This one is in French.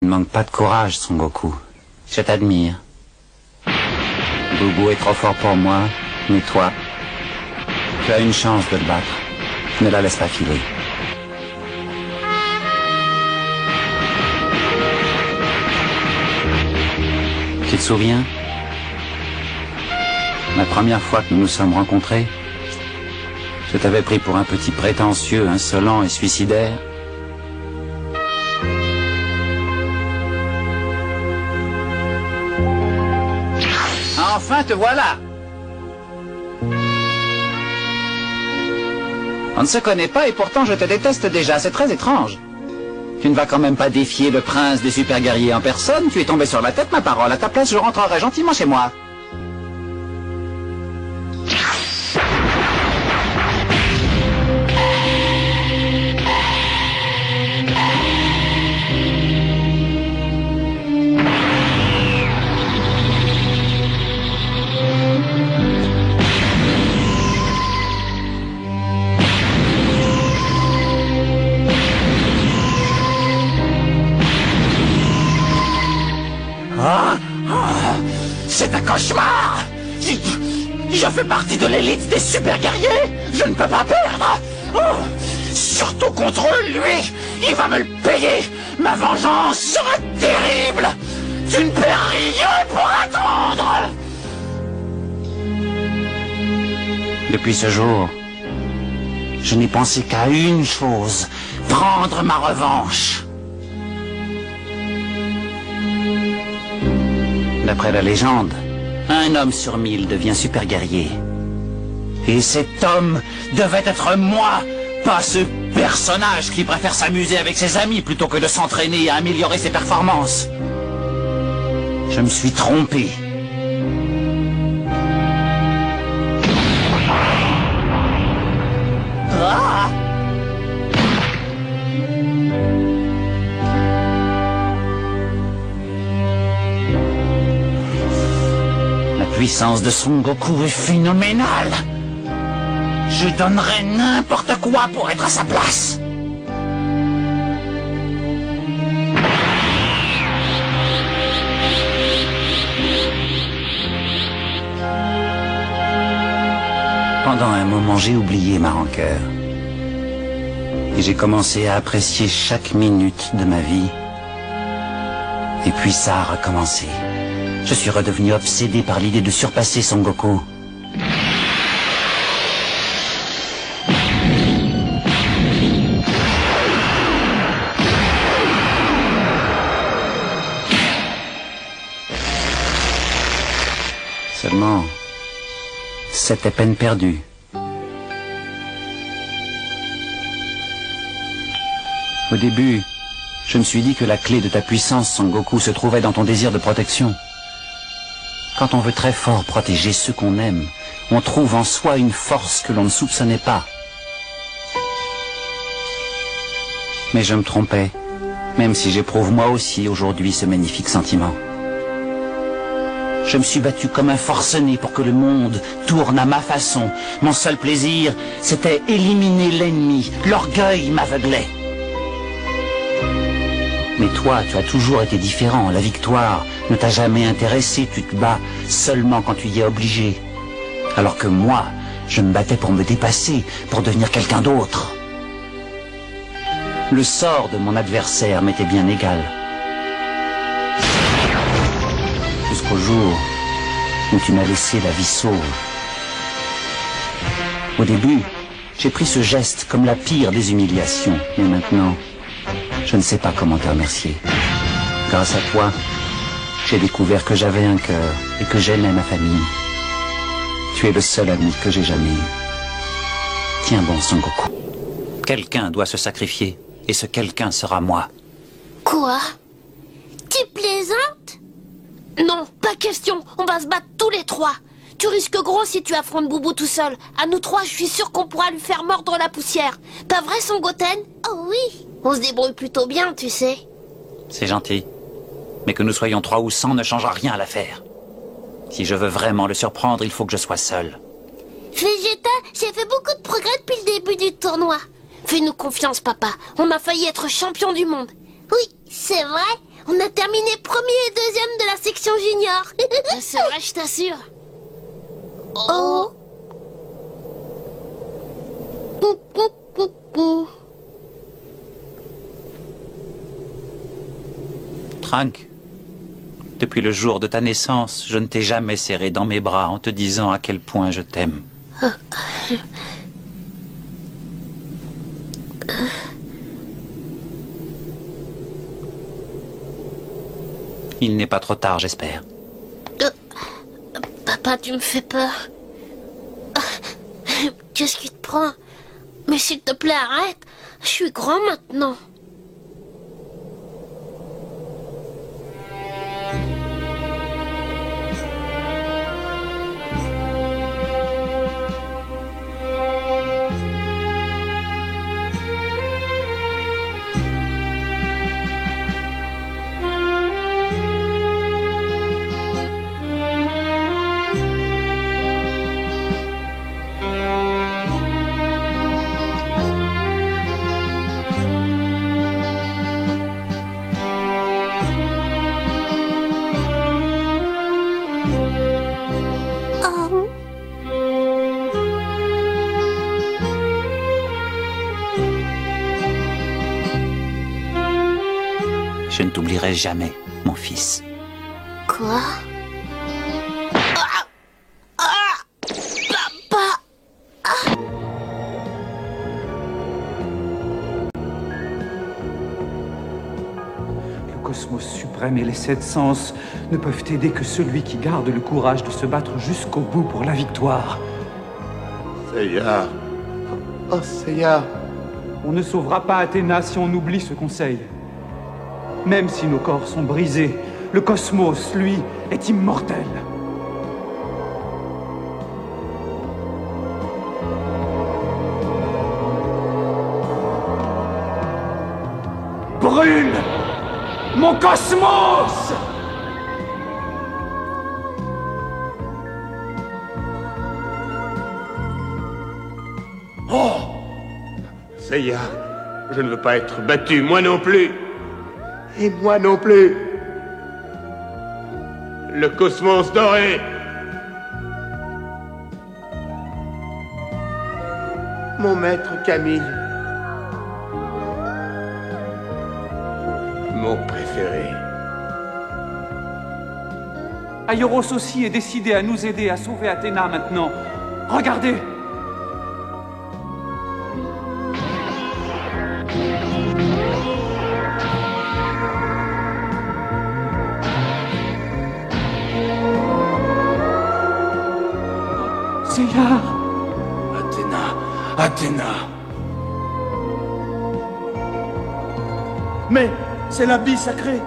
Ne manque pas de courage, Son Goku. Je t'admire. Boubou est trop fort pour moi, mais toi, tu as une chance de le battre. Ne la laisse pas filer. Tu te souviens? La première fois que nous nous sommes rencontrés, je t'avais pris pour un petit prétentieux, insolent et suicidaire. Enfin, te voilà! On ne se connaît pas et pourtant je te déteste déjà, c'est très étrange. Tu ne vas quand même pas défier le prince des super guerriers en personne, tu es tombé sur la tête, ma parole. À ta place, je rentrerai gentiment chez moi. C'est un cauchemar! Je fais partie de l'élite des super guerriers! Je ne peux pas perdre! Oh, surtout contre lui! Il va me le payer! Ma vengeance sera terrible! Tu ne perds rien pour attendre! Depuis ce jour, je n'ai pensé qu'à une chose, prendre ma revanche. D'après la légende, un homme sur 1000 devient super guerrier. Et cet homme devait être moi, pas ce personnage qui préfère s'amuser avec ses amis plutôt que de s'entraîner à améliorer ses performances. Je me suis trompé. Ah! La puissance de Son Goku est phénoménale. Je donnerais n'importe quoi pour être à sa place. Pendant un moment, j'ai oublié ma rancœur. Et j'ai commencé à apprécier chaque minute de ma vie. Et puis ça a recommencé. Je suis redevenu obsédé par l'idée de surpasser Son Goku. Seulement, c'était peine perdue. Au début, je me suis dit que la clé de ta puissance, Son Goku, se trouvait dans ton désir de protection. Quand on veut très fort protéger ceux qu'on aime, on trouve en soi une force que l'on ne soupçonnait pas. Mais je me trompais, même si j'éprouve moi aussi aujourd'hui ce magnifique sentiment. Je me suis battu comme un forcené pour que le monde tourne à ma façon. Mon seul plaisir, c'était éliminer l'ennemi. L'orgueil m'aveuglait. Mais toi, tu as toujours été différent. La victoire ne t'a jamais intéressé. Tu te bats seulement quand tu y es obligé. Alors que moi, je me battais pour me dépasser, pour devenir quelqu'un d'autre. Le sort de mon adversaire m'était bien égal. Jusqu'au jour où tu m'as laissé la vie sauve. Au début, j'ai pris ce geste comme la pire des humiliations. Mais maintenant, je ne sais pas comment te remercier. Grâce à toi, j'ai découvert que j'avais un cœur et que j'aimais ma famille. Tu es le seul ami que j'ai jamais eu. Tiens bon, Son Goku. Quelqu'un doit se sacrifier, et ce quelqu'un sera moi. Quoi? Tu plaisantes? Non, pas question. On va se battre tous les trois. Tu risques gros si tu affrontes Boubou tout seul. À nous trois, je suis sûr qu'on pourra lui faire mordre la poussière. Pas vrai, Son Goten? Oh oui. On se débrouille plutôt bien, tu sais. C'est gentil. Mais que nous soyons 3 ou 100 ne changera rien à l'affaire. Si je veux vraiment le surprendre, il faut que je sois seul. Vegeta, j'ai fait beaucoup de progrès depuis le début du tournoi. Fais-nous confiance, papa. On a failli être champion du monde. Oui, c'est vrai. On a terminé premier et deuxième de la section junior. C'est vrai, je t'assure. Oh. Pou, pou, pou, pou. Trunk, depuis le jour de ta naissance, je ne t'ai jamais serré dans mes bras en te disant à quel point je t'aime. Il n'est pas trop tard, j'espère. Papa, tu me fais peur. Qu'est-ce qui te prend? Mais s'il te plaît, arrête. Je suis grand maintenant. Oh. Je ne t'oublierai jamais, mon fils. Quoi? Papa! Le cosmos suprême et les 7 sens ne peuvent aider que celui qui garde le courage de se battre jusqu'au bout pour la victoire. Seiya. Oh, Seiya. On ne sauvera pas Athéna si on oublie ce conseil. Même si nos corps sont brisés, le cosmos, lui, est immortel. Brûle, mon cosmos! Oh! Seiya, je ne veux pas être battu, moi non plus. Et moi non plus. Le cosmos doré. Mon maître Camille. Mon préféré. Aioros aussi est décidé à nous aider à sauver Athéna maintenant. Regardez! Seiya! Athéna. Mais c'est la bille sacrée.